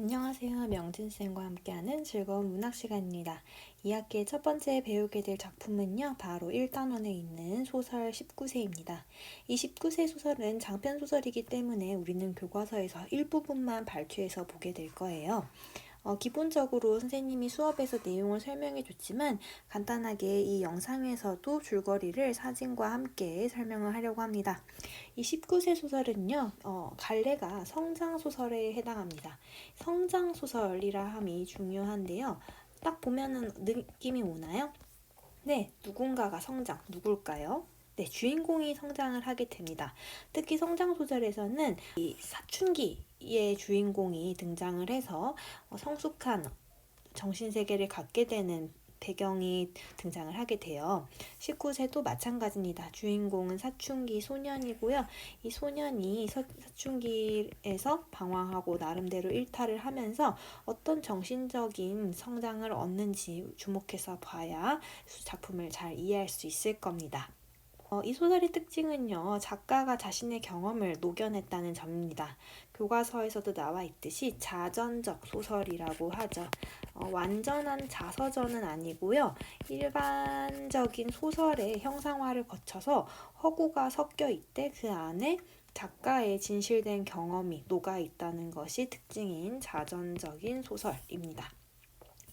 안녕하세요. 명진쌤과 함께하는 즐거운 문학 시간입니다. 이 학기의 첫 번째 배우게 될 작품은요, 바로 1단원에 있는 소설 19세입니다. 이 19세 소설은 장편 소설이기 때문에 우리는 교과서에서 일부분만 발췌해서 보게 될 거예요. 기본적으로 선생님이 수업에서 내용을 설명해 줬지만 간단하게 이 영상에서도 줄거리를 사진과 함께 설명을 하려고 합니다. 이 19세 소설은요, 갈래가 성장소설에 해당합니다. 성장소설이라 함이 중요한데요. 딱 보면은 느낌이 오나요? 네, 누군가가 성장, 누굴까요? 네, 주인공이 성장을 하게 됩니다. 특히 성장 소설에서는 이 사춘기의 주인공이 등장을 해서 성숙한 정신세계를 갖게 되는 배경이 등장을 하게 돼요. 19세도 마찬가지입니다. 주인공은 사춘기 소년이고요. 이 소년이 사춘기에서 방황하고 나름대로 일탈을 하면서 어떤 정신적인 성장을 얻는지 주목해서 봐야 작품을 잘 이해할 수 있을 겁니다. 이 소설의 특징은요, 작가가 자신의 경험을 녹여냈다는 점입니다. 교과서에서도 나와 있듯이 자전적 소설이라고 하죠. 완전한 자서전은 아니고요, 일반적인 소설의 형상화를 거쳐서 허구가 섞여 있대 그 안에 작가의 진실된 경험이 녹아 있다는 것이 특징인 자전적인 소설입니다.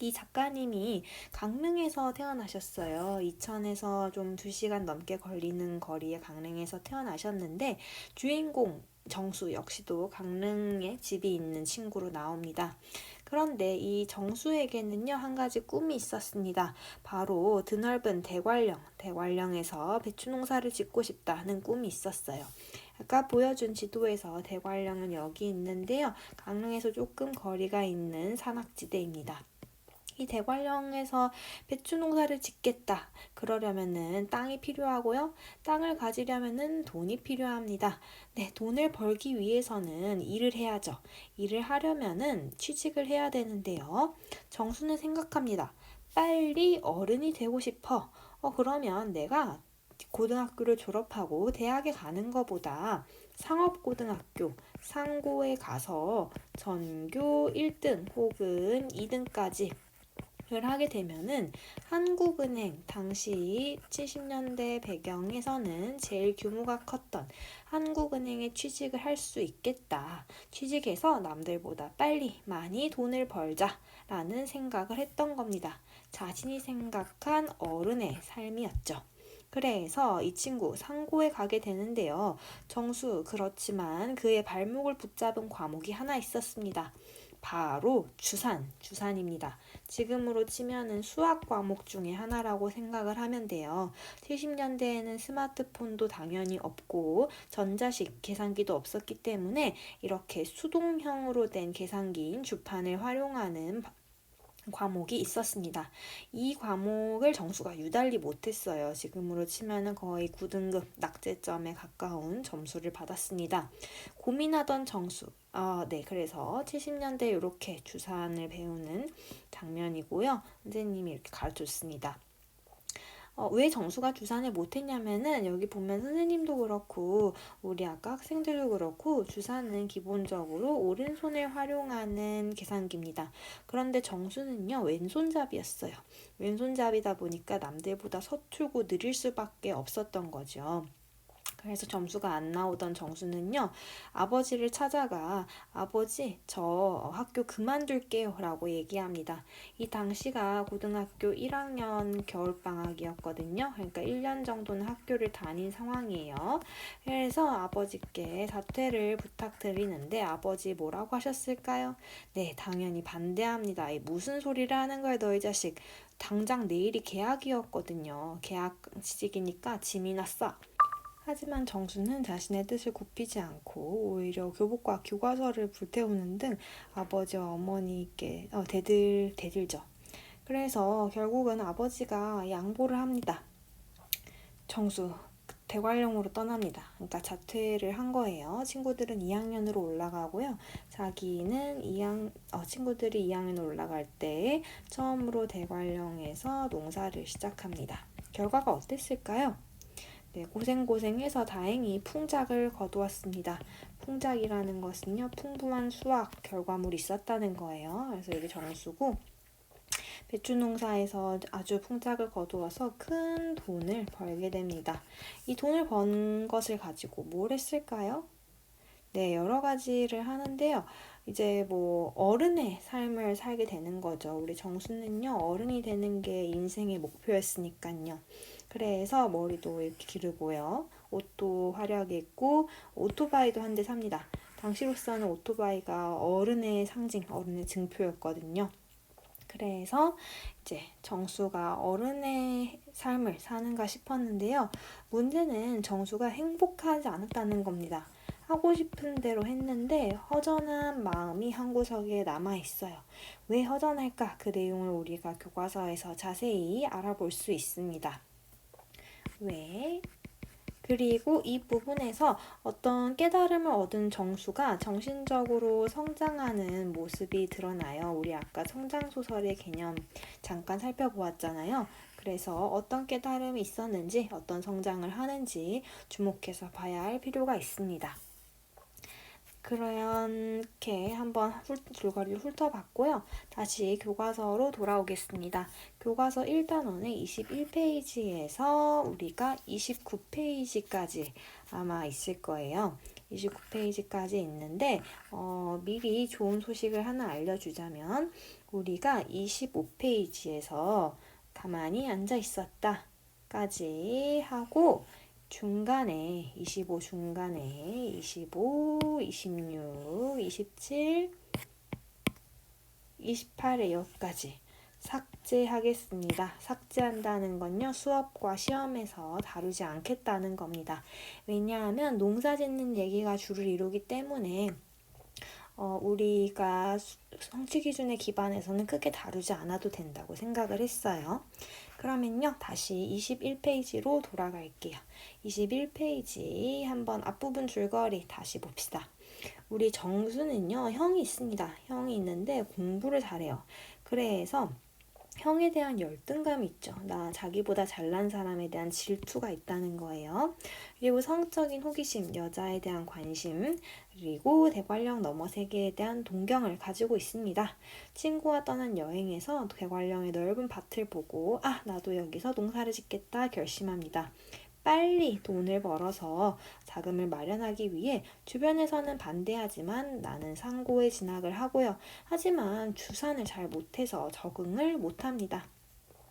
이 작가님이 강릉에서 태어나셨어요. 이천에서 좀 2시간 넘게 걸리는 거리의 강릉에서 태어나셨는데 주인공 정수 역시도 강릉에 집이 있는 친구로 나옵니다. 그런데 이 정수에게는요, 한 가지 꿈이 있었습니다. 바로 드넓은 대관령에서 배추 농사를 짓고 싶다는 꿈이 있었어요. 아까 보여준 지도에서 대관령은 여기 있는데요. 강릉에서 조금 거리가 있는 산악지대입니다. 이 대관령에서 배추 농사를 짓겠다. 그러려면은 땅이 필요하고요. 땅을 가지려면은 돈이 필요합니다. 네, 돈을 벌기 위해서는 일을 해야죠. 일을 하려면은 취직을 해야 되는데요. 정수는 생각합니다. 빨리 어른이 되고 싶어. 그러면 내가 고등학교를 졸업하고 대학에 가는 것보다 상업고등학교, 상고에 가서 전교 1등 혹은 2등까지 을 하게 되면은 한국은행 당시 70년대 배경에서는 제일 규모가 컸던 한국은행에 취직을 할 수 있겠다. 취직해서 남들보다 빨리 많이 돈을 벌자라는 생각을 했던 겁니다. 자신이 생각한 어른의 삶이었죠. 그래서 이 친구 상고에 가게 되는데요. 정수 그렇지만 그의 발목을 붙잡은 과목이 하나 있었습니다. 바로 주산입니다. 지금으로 치면은 수학 과목 중에 하나라고 생각을 하면 돼요. 70년대에는 스마트폰도 당연히 없고 전자식 계산기도 없었기 때문에 이렇게 수동형으로 된 계산기인 주판을 활용하는 과목이 있었습니다. 이 과목을 정수가 유달리 못했어요. 지금으로 치면은 거의 9등급 낙제점에 가까운 점수를 받았습니다. 고민하던 정수. 네, 그래서 70년대 이렇게 주산을 배우는 장면이고요. 선생님이 이렇게 가르쳤습니다. 왜 정수가 주산을 못했냐면은 여기 보면 선생님도 그렇고 우리 아까 학생들도 그렇고 주산은 기본적으로 오른손을 활용하는 계산기입니다. 그런데 정수는요, 왼손잡이였어요. 왼손잡이다 보니까 남들보다 서툴고 느릴 수밖에 없었던 거죠. 그래서 점수가 안 나오던 정수는요, 아버지를 찾아가 아버지 저 학교 그만둘게요 라고 얘기합니다. 이 당시가 고등학교 1학년 겨울방학이었거든요. 그러니까 1년 정도는 학교를 다닌 상황이에요. 그래서 아버지께 사퇴를 부탁드리는데 아버지 뭐라고 하셨을까요? 네, 당연히 반대합니다. 무슨 소리를 하는 거야 너희 자식. 당장 내일이 개학이었거든요. 개학식이니까 짐이나 싸. 하지만 정수는 자신의 뜻을 굽히지 않고 오히려 교복과 교과서를 불태우는 등 아버지와 어머니께 대들죠. 그래서 결국은 아버지가 양보를 합니다. 정수 대관령으로 떠납니다. 그러니까 자퇴를 한 거예요. 친구들은 2학년으로 올라가고요. 자기는 친구들이 2학년으로 올라갈 때 처음으로 대관령에서 농사를 시작합니다. 결과가 어땠을까요? 네, 고생고생해서 다행히 풍작을 거두었습니다. 풍작이라는 것은요, 풍부한 수확 결과물이 있었다는 거예요. 그래서 이게 정수고, 배추 농사에서 아주 풍작을 거두어서 큰 돈을 벌게 됩니다. 이 돈을 번 것을 가지고 뭘 했을까요? 네, 여러 가지를 하는데요. 이제 뭐 어른의 삶을 살게 되는 거죠. 우리 정수는요, 어른이 되는 게 인생의 목표였으니까요. 그래서 머리도 이렇게 기르고요. 옷도 화려하게 입고 오토바이도 한 대 삽니다. 당시로서는 오토바이가 어른의 상징, 어른의 증표였거든요. 그래서 이제 정수가 어른의 삶을 사는가 싶었는데요. 문제는 정수가 행복하지 않았다는 겁니다. 하고 싶은 대로 했는데 허전한 마음이 한 구석에 남아 있어요. 왜 허전할까? 그 내용을 우리가 교과서에서 자세히 알아볼 수 있습니다. 왜? 그리고 이 부분에서 어떤 깨달음을 얻은 정수가 정신적으로 성장하는 모습이 드러나요. 우리 아까 성장소설의 개념 잠깐 살펴보았잖아요. 그래서 어떤 깨달음이 있었는지, 어떤 성장을 하는지 주목해서 봐야 할 필요가 있습니다. 그렇게 한번 줄거리를 훑어봤고요. 다시 교과서로 돌아오겠습니다. 교과서 1단원의 21페이지에서 우리가 29페이지까지 아마 있을 거예요. 29페이지까지 있는데 미리 좋은 소식을 하나 알려주자면 우리가 25페이지에서 가만히 앉아 있었다 까지 하고 중간에 25 중간에 25, 26, 27, 28에 여기까지 삭제하겠습니다. 삭제한다는 건요, 수업과 시험에서 다루지 않겠다는 겁니다. 왜냐하면 농사 짓는 얘기가 주를 이루기 때문에 우리가 성취 기준에 기반해서는 크게 다루지 않아도 된다고 생각을 했어요. 그러면요, 다시 21페이지로 돌아갈게요. 21페이지 한번 앞부분 줄거리 다시 봅시다. 우리 정수는요, 형이 있습니다. 형이 있는데 공부를 잘해요. 그래서 형에 대한 열등감이 있죠. 나 자기보다 잘난 사람에 대한 질투가 있다는 거예요. 그리고 성적인 호기심, 여자에 대한 관심, 그리고 대관령 너머 세계에 대한 동경을 가지고 있습니다. 친구와 떠난 여행에서 대관령의 넓은 밭을 보고 나도 여기서 농사를 짓겠다 결심합니다. 빨리 돈을 벌어서 자금을 마련하기 위해 주변에서는 반대하지만 나는 상고에 진학을 하고요. 하지만 주산을 잘 못해서 적응을 못합니다.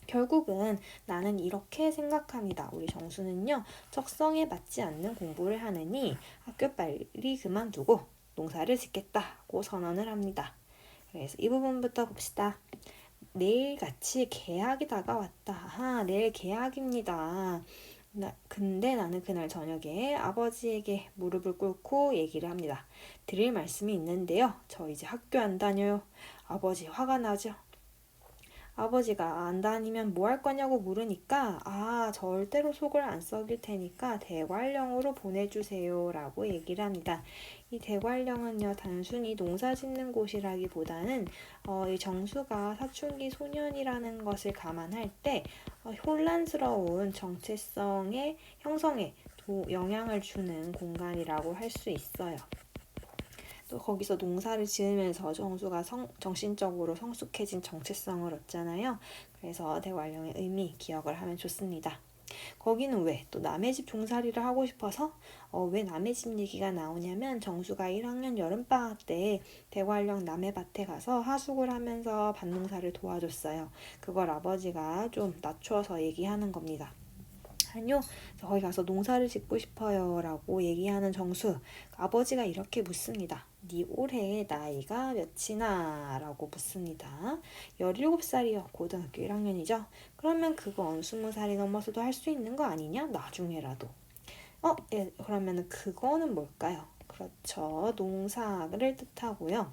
결국은 나는 이렇게 생각합니다. 우리 정수는요, 적성에 맞지 않는 공부를 하느니 학교 빨리 그만두고 농사를 짓겠다고 선언을 합니다. 그래서 이 부분부터 봅시다. 내일같이 개학이 다가왔다. 내일 개학입니다. 근데 나는 그날 저녁에 아버지에게 무릎을 꿇고 얘기를 합니다. 드릴 말씀이 있는데요. 저 이제 학교 안 다녀요. 아버지 화가 나죠. 아버지가 안 다니면 뭐 할 거냐고 물으니까 절대로 속을 안 썩일 테니까 대관령으로 보내주세요 라고 얘기를 합니다. 이 대관령은요, 단순히 농사 짓는 곳이라기보다는 이 정수가 사춘기 소년이라는 것을 감안할 때 혼란스러운 정체성의 형성에 영향을 주는 공간이라고 할 수 있어요. 또 거기서 농사를 지으면서 정수가 정신적으로 성숙해진 정체성을 얻잖아요. 그래서 대관령의 의미 기억을 하면 좋습니다. 거기는 왜? 또 남의 집 종살이를 하고 싶어서? 왜 남의 집 얘기가 나오냐면 정수가 1학년 여름방학 때 대관령 남의 밭에 가서 하숙을 하면서 밭농사를 도와줬어요. 그걸 아버지가 좀 낮춰서 얘기하는 겁니다. 아니요, 저 거기 가서 농사를 짓고 싶어요 라고 얘기하는 정수. 아버지가 이렇게 묻습니다. 네 올해 나이가 몇이나? 라고 묻습니다. 17살이요. 고등학교 1학년이죠. 그러면 그건 20살이 넘어서도 할 수 있는 거 아니냐? 나중에라도. 예, 그러면 그거는 뭘까요? 그렇죠. 농사를 뜻하고요.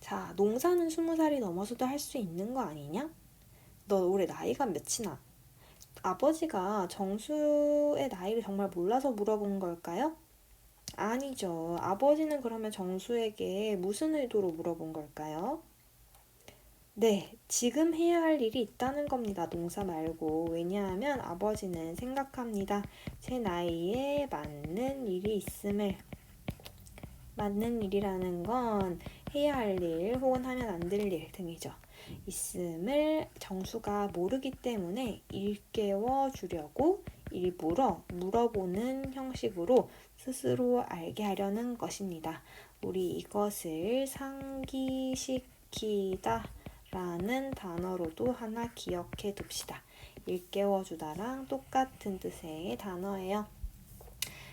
자, 농사는 20살이 넘어서도 할 수 있는 거 아니냐? 너 올해 나이가 몇이나? 아버지가 정수의 나이를 정말 몰라서 물어본 걸까요? 아니죠. 아버지는 그러면 정수에게 무슨 의도로 물어본 걸까요? 네, 지금 해야 할 일이 있다는 겁니다. 농사 말고. 왜냐하면 아버지는 생각합니다. 제 나이에 맞는 일이 있음을. 맞는 일이라는 건 해야 할 일 혹은 하면 안 될 일 등이죠. 있음을 정수가 모르기 때문에 일깨워 주려고 일부러 물어보는 형식으로 스스로 알게 하려는 것입니다. 우리 이것을 상기시키다 라는 단어로도 하나 기억해 둡시다. 일깨워 주다랑 똑같은 뜻의 단어예요.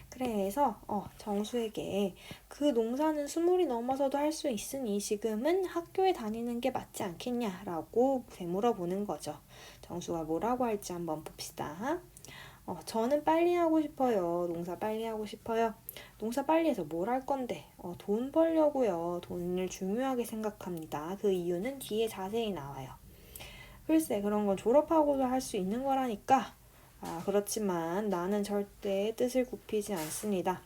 그래서 정수에게 그 농사는 20이 넘어서도 할 수 있으니 지금은 학교에 다니는 게 맞지 않겠냐라고 되물어보는 거죠. 정수가 뭐라고 할지 한번 봅시다. 저는 빨리 하고 싶어요. 농사 빨리 하고 싶어요. 농사 빨리 해서 뭘 할 건데? 돈 벌려고요. 돈을 중요하게 생각합니다. 그 이유는 뒤에 자세히 나와요. 글쎄, 그런 건 졸업하고도 할 수 있는 거라니까. 그렇지만 나는 절대 뜻을 굽히지 않습니다.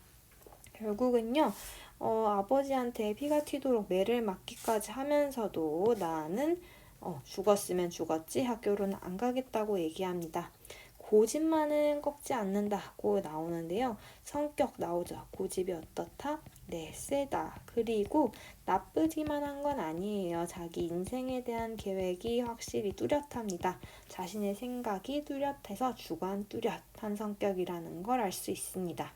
결국은요, 아버지한테 피가 튀도록 매를 맞기까지 하면서도 나는 죽었으면 죽었지 학교로는 안 가겠다고 얘기합니다. 고집만은 꺾지 않는다고 나오는데요. 성격 나오죠. 고집이 어떻다? 네, 세다. 그리고 나쁘기만 한 건 아니에요. 자기 인생에 대한 계획이 확실히 뚜렷합니다. 자신의 생각이 뚜렷해서 주관 뚜렷한 성격이라는 걸 알 수 있습니다.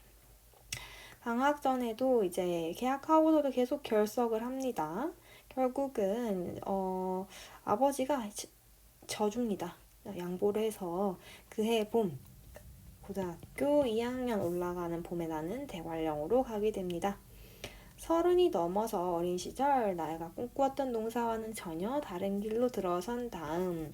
방학 전에도 이제 계약하고서도 계속 결석을 합니다. 결국은 아버지가 져줍니다. 양보를 해서 그해 봄 고등학교 2학년 올라가는 봄에 나는 대관령으로 가게 됩니다. 30이 넘어서 어린 시절 나이가 꿈꾸었던 농사와는 전혀 다른 길로 들어선 다음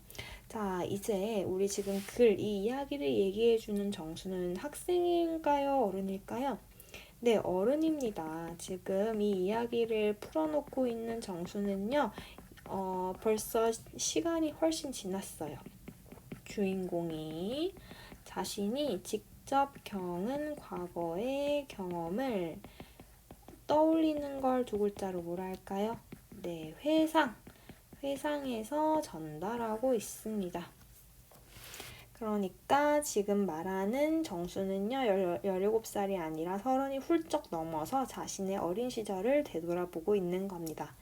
자 이제 우리 지금 이 이야기를 얘기해주는 정수는 학생인가요? 어른일까요? 네, 어른입니다. 지금 이 이야기를 풀어놓고 있는 정수는요, 벌써 시간이 훨씬 지났어요. 주인공이 자신이 직접 겪은 과거의 경험을 떠올리는 걸 두 글자로 뭐라 할까요? 네, 회상해서 전달하고 있습니다. 그러니까 지금 말하는 정수는요, 17살이 아니라 30이 훌쩍 넘어서 자신의 어린 시절을 되돌아보고 있는 겁니다.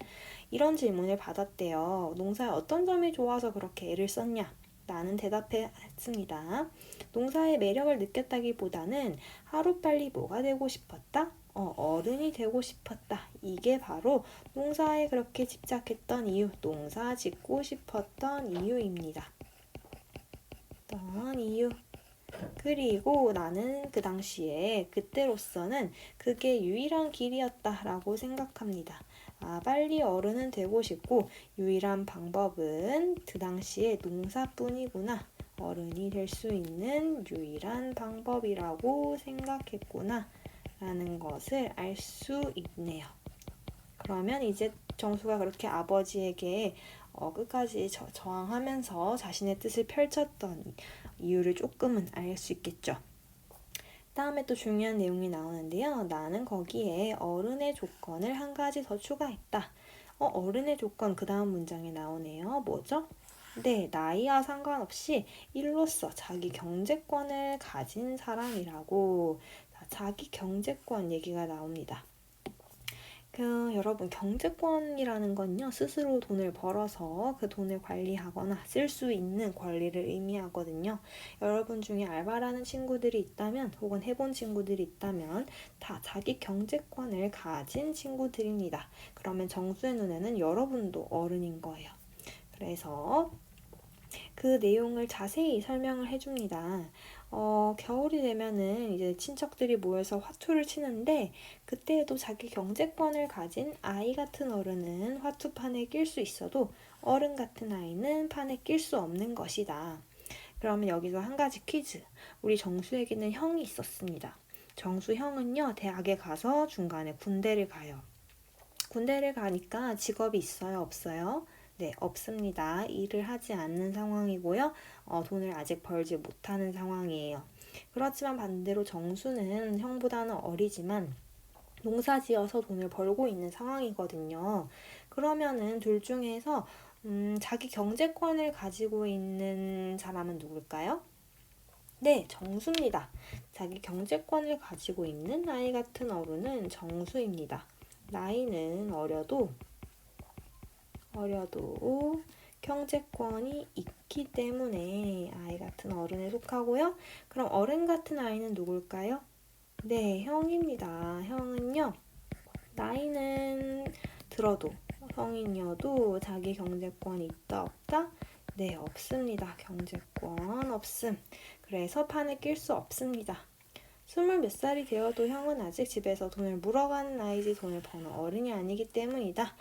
이런 질문을 받았대요. 농사에 어떤 점이 좋아서 그렇게 애를 썼냐? 나는 대답했습니다. 농사의 매력을 느꼈다기보다는 하루빨리 뭐가 되고 싶었다? 어른이 되고 싶었다. 이게 바로 농사에 그렇게 집착했던 이유, 농사 짓고 싶었던 이유입니다. 이유. 그리고 나는 그 당시에 그때로서는 그게 유일한 길이었다라고 생각합니다. 빨리 어른은 되고 싶고 유일한 방법은 그 당시에 농사뿐이구나. 어른이 될 수 있는 유일한 방법이라고 생각했구나. 라는 것을 알 수 있네요. 그러면 이제 정수가 그렇게 아버지에게 끝까지 저항하면서 자신의 뜻을 펼쳤던 이유를 조금은 알 수 있겠죠. 다음에 또 중요한 내용이 나오는데요. 나는 거기에 어른의 조건을 한 가지 더 추가했다. 어른의 조건 그 다음 문장에 나오네요. 뭐죠? 네, 나이와 상관없이 일로서 자기 경제권을 가진 사람이라고 자기 경제권 얘기가 나옵니다. 여러분 경제권이라는 건요 스스로 돈을 벌어서 그 돈을 관리하거나 쓸 수 있는 권리를 의미하거든요. 여러분 중에 알바라는 친구들이 있다면 혹은 해본 친구들이 있다면 다 자기 경제권을 가진 친구들입니다. 그러면 정수의 눈에는 여러분도 어른인 거예요. 그래서 그 내용을 자세히 설명을 해줍니다. 겨울이 되면은 이제 친척들이 모여서 화투를 치는데 그때에도 자기 경제권을 가진 아이 같은 어른은 화투판에 낄 수 있어도 어른 같은 아이는 판에 낄 수 없는 것이다. 그러면 여기서 한 가지 퀴즈. 우리 정수에게는 형이 있었습니다. 정수 형은요 대학에 가서 중간에 군대를 가요. 군대를 가니까 직업이 있어요? 없어요? 네, 없습니다. 일을 하지 않는 상황이고요. 돈을 아직 벌지 못하는 상황이에요. 그렇지만 반대로 정수는 형보다는 어리지만 농사 지어서 돈을 벌고 있는 상황이거든요. 그러면은 둘 중에서 자기 경제권을 가지고 있는 사람은 누굴까요? 네, 정수입니다. 자기 경제권을 가지고 있는 아이 같은 어른은 정수입니다. 나이는 어려도 경제권이 있기 때문에 아이 같은 어른에 속하고요. 그럼 어른 같은 아이는 누굴까요? 네, 형입니다. 형은요, 나이는 들어도 성인이어도 자기 경제권이 있다 없다? 네, 없습니다. 경제권 없음. 그래서 판에 낄 수 없습니다. 20몇 살이 되어도 형은 아직 집에서 돈을 물어가는 아이지 돈을 버는 어른이 아니기 때문이다.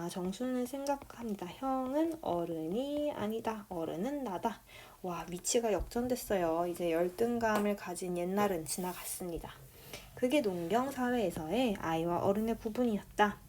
정수는 생각합니다. 형은 어른이 아니다. 어른은 나다. 와, 위치가 역전됐어요. 이제 열등감을 가진 옛날은 지나갔습니다. 그게 농경 사회에서의 아이와 어른의 구분이었다.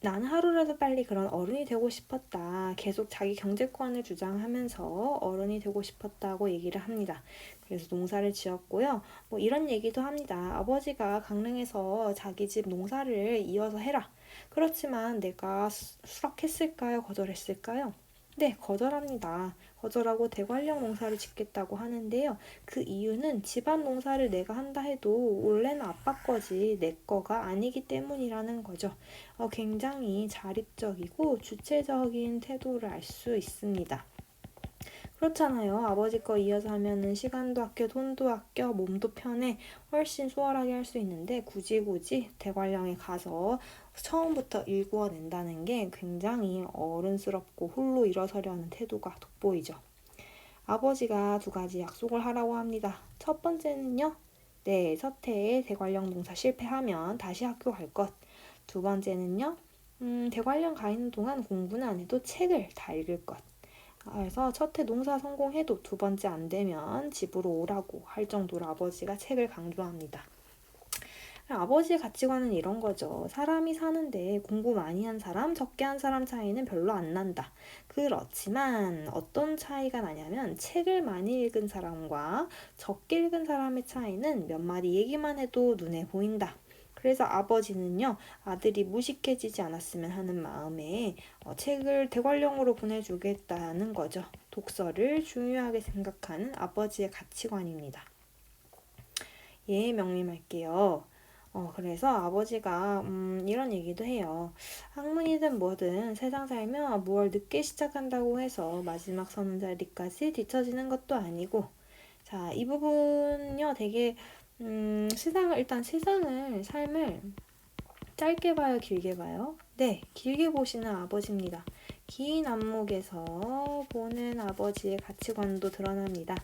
나는 하루라도 빨리 그런 어른이 되고 싶었다. 계속 자기 경제권을 주장하면서 어른이 되고 싶었다고 얘기를 합니다. 그래서 농사를 지었고요. 뭐 이런 얘기도 합니다. 아버지가 강릉에서 자기 집 농사를 이어서 해라. 그렇지만 내가 수락했을까요? 거절했을까요? 네, 거절합니다. 거절하고 대관령 농사를 짓겠다고 하는데요. 그 이유는 집안 농사를 내가 한다 해도 원래는 아빠 거지 내 거가 아니기 때문이라는 거죠. 굉장히 자립적이고 주체적인 태도를 알 수 있습니다. 그렇잖아요. 아버지 거 이어서 하면은 시간도 아껴, 돈도 아껴, 몸도 편해, 훨씬 수월하게 할 수 있는데 굳이 대관령에 가서 처음부터 일구어낸다는 게 굉장히 어른스럽고 홀로 일어서려는 태도가 돋보이죠. 아버지가 두 가지 약속을 하라고 합니다. 첫 번째는요. 네, 서태에 대관령 농사 실패하면 다시 학교 갈 것. 두 번째는요. 대관령 가 있는 동안 공부는 안 해도 책을 다 읽을 것. 그래서 첫 해 농사 성공해도 두 번째 안 되면 집으로 오라고 할 정도로 아버지가 책을 강조합니다. 아버지의 가치관은 이런 거죠. 사람이 사는데 공부 많이 한 사람, 적게 한 사람 차이는 별로 안 난다. 그렇지만 어떤 차이가 나냐면 책을 많이 읽은 사람과 적게 읽은 사람의 차이는 몇 마디 얘기만 해도 눈에 보인다. 그래서 아버지는요, 아들이 무식해지지 않았으면 하는 마음에 책을 대관령으로 보내주겠다는 거죠. 독서를 중요하게 생각하는 아버지의 가치관입니다. 예, 명심할게요. 그래서 아버지가 이런 얘기도 해요. 학문이든 뭐든 세상 살면 무얼 늦게 시작한다고 해서 마지막 서는 자리까지 뒤처지는 것도 아니고, 자, 이 부분요 되게 삶을 짧게 봐요, 길게 봐요? 네, 길게 보시는 아버지입니다. 긴 안목에서 보는 아버지의 가치관도 드러납니다.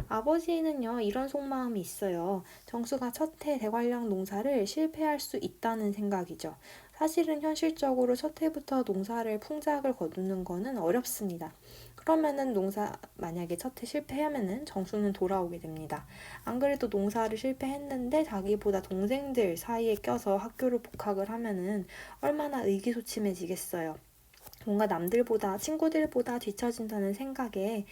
아버지는요, 이런 속마음이 있어요. 정수가 첫 해 대관령 농사를 실패할 수 있다는 생각이죠. 사실은 현실적으로 첫 해부터 농사를 풍작을 거두는 거는 어렵습니다. 그러면은 만약에 첫 해 실패하면은 정수는 돌아오게 됩니다. 안 그래도 농사를 실패했는데 자기보다 동생들 사이에 껴서 학교를 복학을 하면은 얼마나 의기소침해지겠어요. 뭔가 남들보다 친구들보다 뒤처진다는 생각에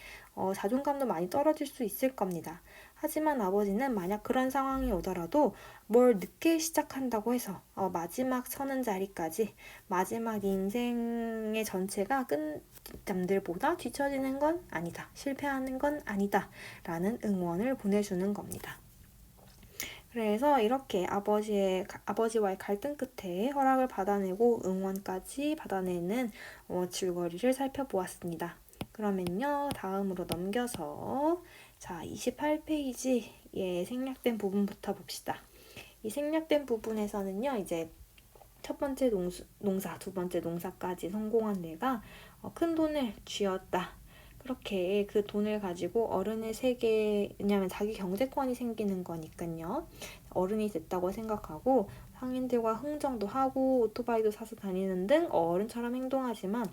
자존감도 많이 떨어질 수 있을 겁니다. 하지만 아버지는 만약 그런 상황이 오더라도 뭘 늦게 시작한다고 해서 마지막 서는 자리까지 마지막 인생의 전체가 남들보다 뒤처지는 건 아니다. 실패하는 건 아니다. 라는 응원을 보내주는 겁니다. 그래서 이렇게 아버지와의 갈등 끝에 허락을 받아내고 응원까지 받아내는 줄거리를 살펴보았습니다. 그러면요, 다음으로 넘겨서 28페이지의 생략된 부분부터 봅시다. 이 생략된 부분에서는요, 이제 첫 번째 농사, 두 번째 농사까지 성공한 내가 큰 돈을 쥐었다. 그렇게 그 돈을 가지고 어른의 세계, 왜냐면 자기 경제권이 생기는 거니까요. 어른이 됐다고 생각하고 상인들과 흥정도 하고 오토바이도 사서 다니는 등 어른처럼 행동하지만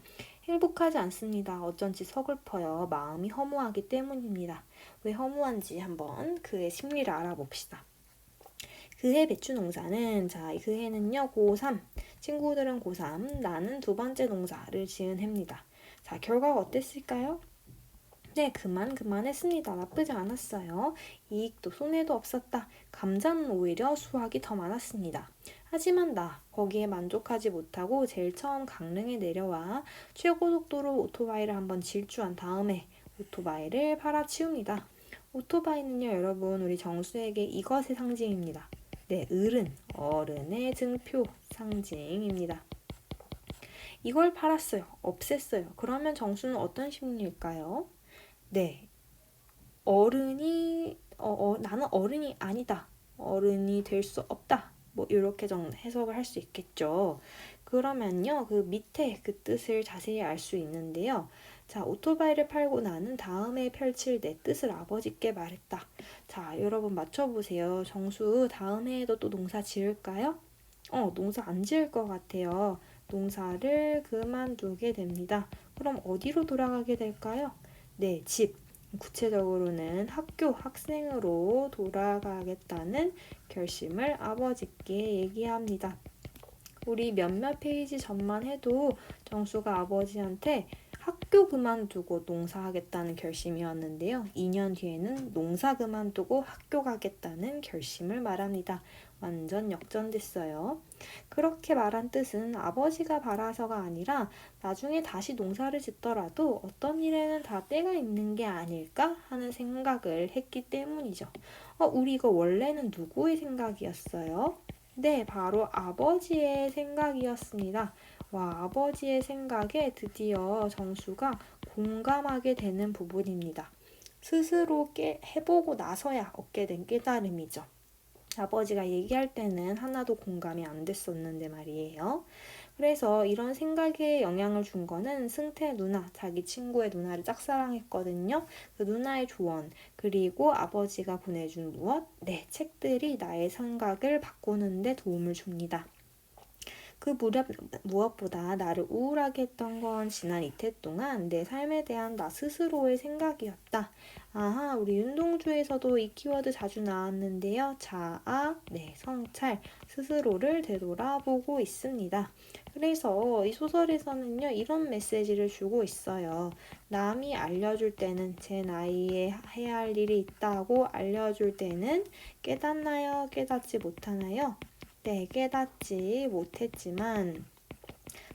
행복하지 않습니다. 어쩐지 서글퍼요. 마음이 허무하기 때문입니다. 왜 허무한지 한번 그의 심리를 알아봅시다. 그해 배추 농사는, 그 해는요, 고3. 친구들은 고3, 나는 두 번째 농사를 지은 해입니다. 결과가 어땠을까요? 네, 그만했습니다. 나쁘지 않았어요. 이익도 손해도 없었다. 감자는 오히려 수확이 더 많았습니다. 하지만 나 거기에 만족하지 못하고 제일 처음 강릉에 내려와 최고 속도로 오토바이를 한번 질주한 다음에 오토바이를 팔아치웁니다. 오토바이는요, 여러분, 우리 정수에게 이것의 상징입니다. 네, 어른의 증표 상징입니다. 이걸 팔았어요. 없앴어요. 그러면 정수는 어떤 심리일까요? 네, 나는 어른이 아니다. 어른이 될 수 없다. 뭐 이렇게 해석을 할 수 있겠죠. 그러면요, 그 밑에 그 뜻을 자세히 알 수 있는데요. 자, 오토바이를 팔고 나는 다음에 펼칠 내 뜻을 아버지께 말했다. 자, 여러분 맞춰보세요. 정수 다음 해에도 또 농사 지을까요? 농사 안 지을 것 같아요. 농사를 그만두게 됩니다. 그럼 어디로 돌아가게 될까요? 네, 집. 구체적으로는 학교 학생으로 돌아가겠다는 결심을 아버지께 얘기합니다. 우리 몇몇 페이지 전만 해도 정수가 아버지한테 학교 그만두고 농사하겠다는 결심이었는데요. 2년 뒤에는 농사 그만두고 학교 가겠다는 결심을 말합니다. 완전 역전됐어요. 그렇게 말한 뜻은 아버지가 바라서가 아니라 나중에 다시 농사를 짓더라도 어떤 일에는 다 때가 있는 게 아닐까 하는 생각을 했기 때문이죠. 우리 이거 원래는 누구의 생각이었어요? 네, 바로 아버지의 생각이었습니다. 와, 아버지의 생각에 드디어 정수가 공감하게 되는 부분입니다. 스스로 해보고 나서야 얻게 된 깨달음이죠. 아버지가 얘기할 때는 하나도 공감이 안 됐었는데 말이에요. 그래서 이런 생각에 영향을 준 거는 승태 누나, 자기 친구의 누나를 짝사랑했거든요. 그 누나의 조언, 그리고 아버지가 보내준 무엇? 네, 책들이 나의 생각을 바꾸는데 도움을 줍니다. 그 무엇보다 나를 우울하게 했던 건 지난 이태 동안 내 삶에 대한 나 스스로의 생각이었다. 아하, 우리 윤동주에서도 이 키워드 자주 나왔는데요. 자아, 네, 성찰, 스스로를 되돌아보고 있습니다. 그래서 이 소설에서는요, 이런 메시지를 주고 있어요. 남이 알려줄 때는 제 나이에 해야 할 일이 있다고 알려줄 때는 깨닫나요? 깨닫지 못하나요? 네, 깨닫지 못했지만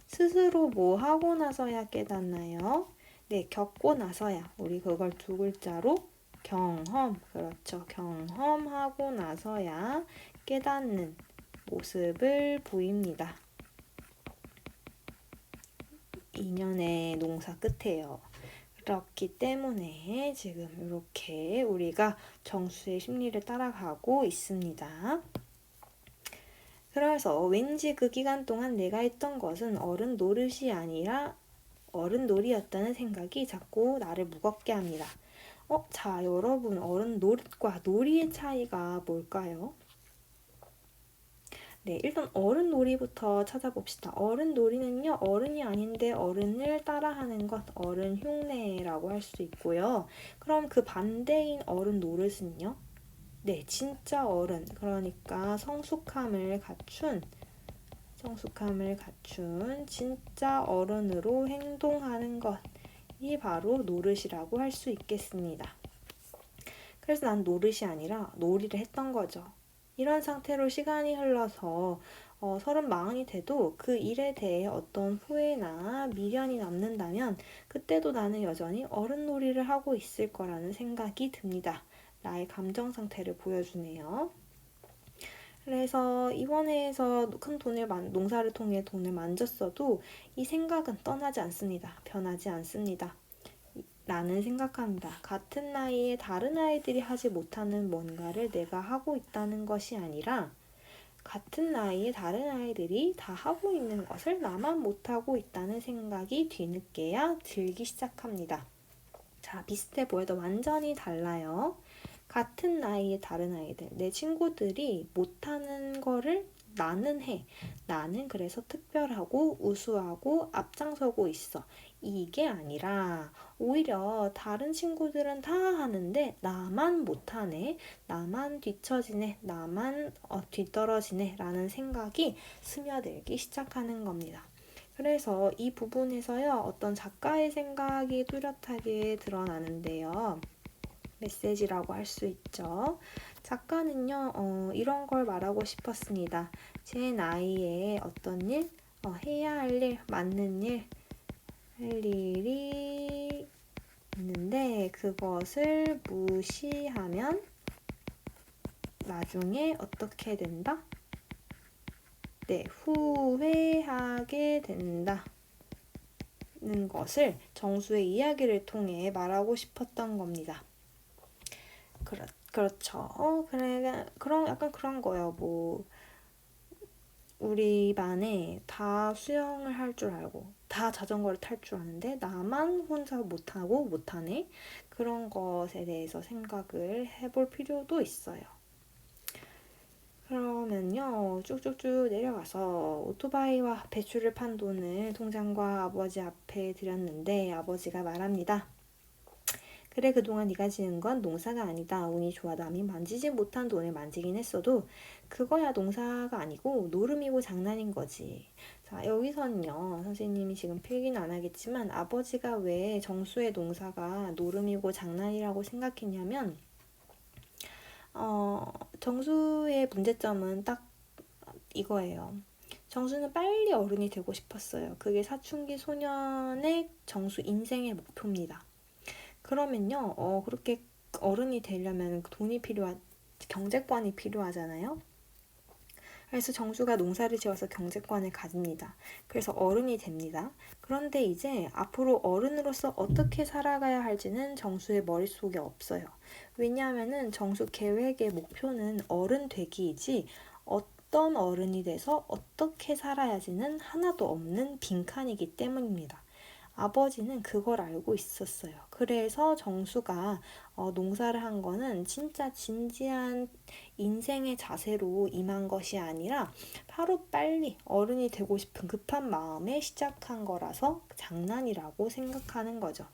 스스로 뭐 하고 나서야 깨닫나요? 네, 겪고 나서야. 우리 그걸 두 글자로 경험. 그렇죠. 경험하고 나서야 깨닫는 모습을 보입니다. 2년의 농사 끝에요. 그렇기 때문에 지금 이렇게 우리가 정수의 심리를 따라가고 있습니다. 그래서 왠지 그 기간 동안 내가 했던 것은 어른 노릇이 아니라 어른 놀이였다는 생각이 자꾸 나를 무겁게 합니다. 자, 여러분, 어른 노릇과 놀이의 차이가 뭘까요? 네, 일단 어른 놀이부터 찾아봅시다. 어른 놀이는요, 어른이 아닌데 어른을 따라하는 것, 어른 흉내라고 할 수 있고요. 그럼 그 반대인 어른 노릇은요? 네, 진짜 어른, 그러니까 성숙함을 갖춘 진짜 어른으로 행동하는 것이 바로 노릇이라고 할 수 있겠습니다. 그래서 난 노릇이 아니라 놀이를 했던 거죠. 이런 상태로 시간이 흘러서 30, 40이 돼도 그 일에 대해 어떤 후회나 미련이 남는다면 그때도 나는 여전히 어른놀이를 하고 있을 거라는 생각이 듭니다. 나의 감정 상태를 보여주네요. 그래서 이번 해에서 큰 농사를 통해 돈을 만졌어도 이 생각은 떠나지 않습니다. 변하지 않습니다. 라는 생각합니다. 같은 나이에 다른 아이들이 하지 못하는 뭔가를 내가 하고 있다는 것이 아니라 같은 나이에 다른 아이들이 다 하고 있는 것을 나만 못하고 있다는 생각이 뒤늦게야 들기 시작합니다. 자, 비슷해 보여도 완전히 달라요. 같은 나이의 다른 아이들, 내 친구들이 못하는 거를 나는 해. 나는 그래서 특별하고 우수하고 앞장서고 있어. 이게 아니라 오히려 다른 친구들은 다 하는데 나만 못하네. 나만 뒤처지네. 나만 뒤떨어지네. 라는 생각이 스며들기 시작하는 겁니다. 그래서 이 부분에서요, 어떤 작가의 생각이 뚜렷하게 드러나는데요. 메시지라고 할 수 있죠. 작가는요, 이런 걸 말하고 싶었습니다. 제 나이에 어떤 일, 해야 할 일, 맞는 일, 할 일이 있는데 그것을 무시하면 나중에 어떻게 된다? 네, 후회하게 된다는 것을 정수의 이야기를 통해 말하고 싶었던 겁니다. 그렇죠. 약간 그런 거예요. 우리 반에 다 수영을 할 줄 알고 다 자전거를 탈 줄 아는데 나만 혼자 못하네. 그런 것에 대해서 생각을 해볼 필요도 있어요. 그러면요, 쭉쭉쭉 내려가서 오토바이와 배추를 판 돈을 통장과 아버지 앞에 드렸는데 아버지가 말합니다. 그래, 그동안 네가 지은 건 농사가 아니다. 운이 좋아 남이 만지지 못한 돈을 만지긴 했어도 그거야 농사가 아니고 노름이고 장난인 거지. 자, 여기서는요, 선생님이 지금 필기는 안 하겠지만 아버지가 왜 정수의 농사가 노름이고 장난이라고 생각했냐면 정수의 문제점은 딱 이거예요. 정수는 빨리 어른이 되고 싶었어요. 그게 사춘기 소년의 정수 인생의 목표입니다. 그러면요, 그렇게 어른이 되려면 경제권이 필요하잖아요. 그래서 정수가 농사를 지어서 경제권을 가집니다. 그래서 어른이 됩니다. 그런데 이제 앞으로 어른으로서 어떻게 살아가야 할지는 정수의 머릿속에 없어요. 왜냐하면은 정수 계획의 목표는 어른 되기이지 어떤 어른이 돼서 어떻게 살아야지는 하나도 없는 빈칸이기 때문입니다. 아버지는 그걸 알고 있었어요. 그래서 정수가 농사를 한 거는 진짜 진지한 인생의 자세로 임한 것이 아니라 하루 빨리 어른이 되고 싶은 급한 마음에 시작한 거라서 장난이라고 생각하는 거죠.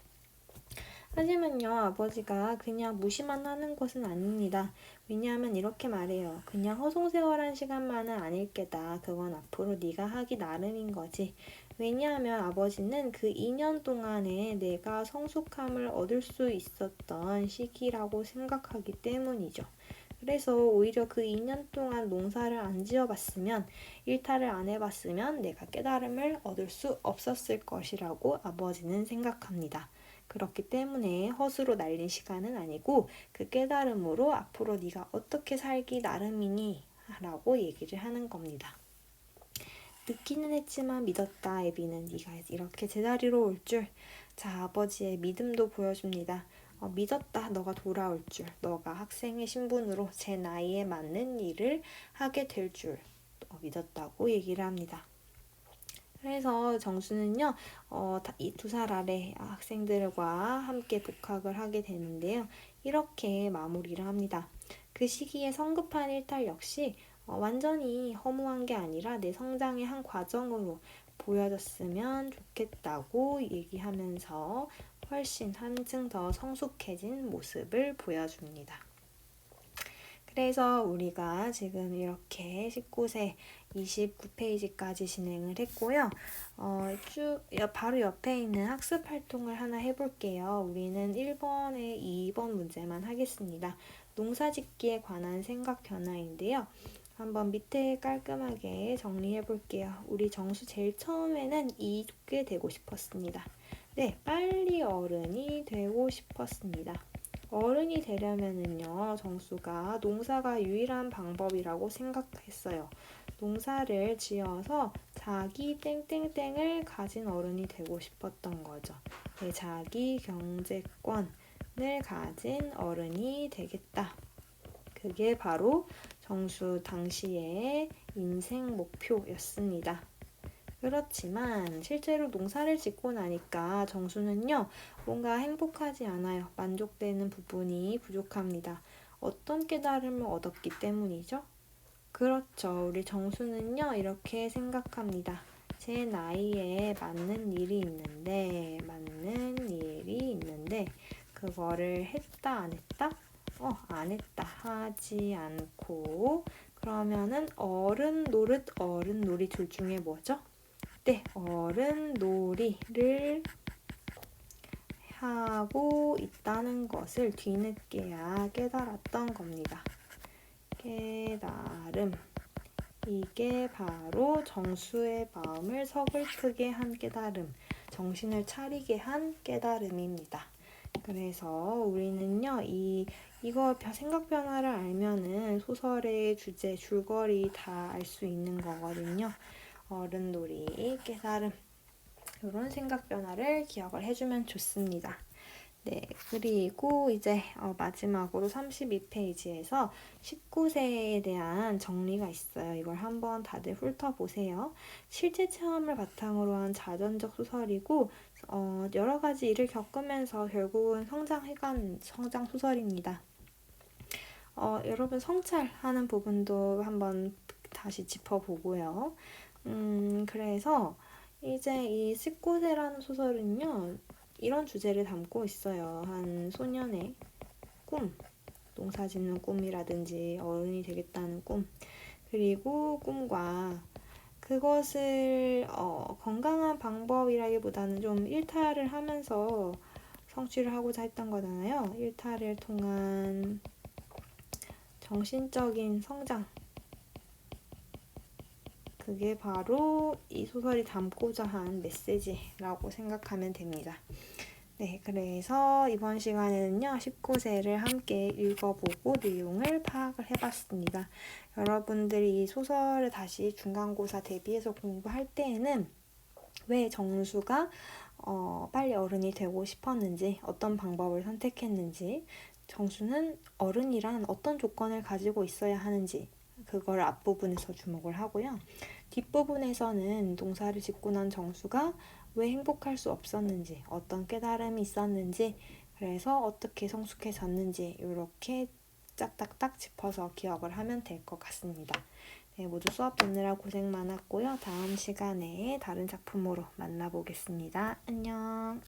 하지만요, 아버지가 그냥 무시만 하는 것은 아닙니다. 왜냐하면 이렇게 말해요. 그냥 허송세월한 시간만은 아닐 게다. 그건 앞으로 네가 하기 나름인 거지. 왜냐하면 아버지는 그 2년 동안에 내가 성숙함을 얻을 수 있었던 시기라고 생각하기 때문이죠. 그래서 오히려 그 2년 동안 농사를 안 지어봤으면, 일탈을 안 해봤으면 내가 깨달음을 얻을 수 없었을 것이라고 아버지는 생각합니다. 그렇기 때문에 헛으로 날린 시간은 아니고 그 깨달음으로 앞으로 네가 어떻게 살기 나름이니? 라고 얘기를 하는 겁니다. 늦기는 했지만 믿었다. 애비는 네가 이렇게 제자리로 올 줄. 자, 아버지의 믿음도 보여줍니다. 믿었다. 너가 돌아올 줄. 너가 학생의 신분으로 제 나이에 맞는 일을 하게 될 줄. 믿었다고 얘기를 합니다. 그래서 정수는요, 이 2살 아래 학생들과 함께 복학을 하게 되는데요. 이렇게 마무리를 합니다. 그 시기에 성급한 일탈 역시 완전히 허무한 게 아니라 내 성장의 한 과정으로 보여졌으면 좋겠다고 얘기하면서 훨씬 한층 더 성숙해진 모습을 보여줍니다. 그래서 우리가 지금 이렇게 19세 29페이지까지 진행을 했고요. 바로 옆에 있는 학습 활동을 하나 해볼게요. 우리는 1번에 2번 문제만 하겠습니다. 농사짓기에 관한 생각 변화인데요. 한번 밑에 깔끔하게 정리해 볼게요. 우리 정수 제일 처음에는 이게 되고 싶었습니다. 네, 빨리 어른이 되고 싶었습니다. 어른이 되려면은요, 정수가 농사가 유일한 방법이라고 생각했어요. 농사를 지어서 자기 땡땡땡을 가진 어른이 되고 싶었던 거죠. 네, 자기 경제권을 가진 어른이 되겠다. 그게 바로 정수 당시의 인생 목표였습니다. 그렇지만 실제로 농사를 짓고 나니까 정수는요, 뭔가 행복하지 않아요. 만족되는 부분이 부족합니다. 어떤 깨달음을 얻었기 때문이죠? 그렇죠. 우리 정수는요, 이렇게 생각합니다. 제 나이에 맞는 일이 있는데, 그거를 했다, 안 했다? 안 했다. 하지 않고, 그러면은 어른 노릇, 어른 놀이 둘 중에 뭐죠? 네, 어른 놀이를 하고 있다는 것을 뒤늦게야 깨달았던 겁니다. 깨달음. 이게 바로 정수의 마음을 서글프게 한 깨달음, 정신을 차리게 한 깨달음입니다. 그래서 우리는요, 이거 생각 변화를 알면은 소설의 주제, 줄거리 다 알 수 있는 거거든요. 어른놀이, 깨달음, 이런 생각 변화를 기억을 해주면 좋습니다. 네, 그리고 이제 마지막으로 32페이지에서 19세에 대한 정리가 있어요. 이걸 한번 다들 훑어보세요. 실제 체험을 바탕으로 한 자전적 소설이고 여러 가지 일을 겪으면서 결국은 성장 소설입니다. 여러분 성찰하는 부분도 한번 다시 짚어보고요. 그래서 이제 이 19세라는 소설은요, 이런 주제를 담고 있어요. 한 소년의 꿈, 농사 짓는 꿈이라든지 어른이 되겠다는 꿈, 그리고 꿈과 그것을 건강한 방법이라기보다는 좀 일탈을 하면서 성취를 하고자 했던 거잖아요. 일탈을 통한 정신적인 성장, 그게 바로 이 소설이 담고자 한 메시지라고 생각하면 됩니다. 네, 그래서 이번 시간에는요, 19세를 함께 읽어보고 내용을 파악을 해봤습니다. 여러분들이 이 소설을 다시 중간고사 대비해서 공부할 때에는 왜 정수가 빨리 어른이 되고 싶었는지, 어떤 방법을 선택했는지, 정수는 어른이란 어떤 조건을 가지고 있어야 하는지, 그걸 앞부분에서 주목을 하고요. 뒷부분에서는 농사를 짓고 난 정수가 왜 행복할 수 없었는지, 어떤 깨달음이 있었는지, 그래서 어떻게 성숙해졌는지 이렇게 짝딱딱 짚어서 기억을 하면 될 것 같습니다. 네, 모두 수업 듣느라 고생 많았고요. 다음 시간에 다른 작품으로 만나보겠습니다. 안녕.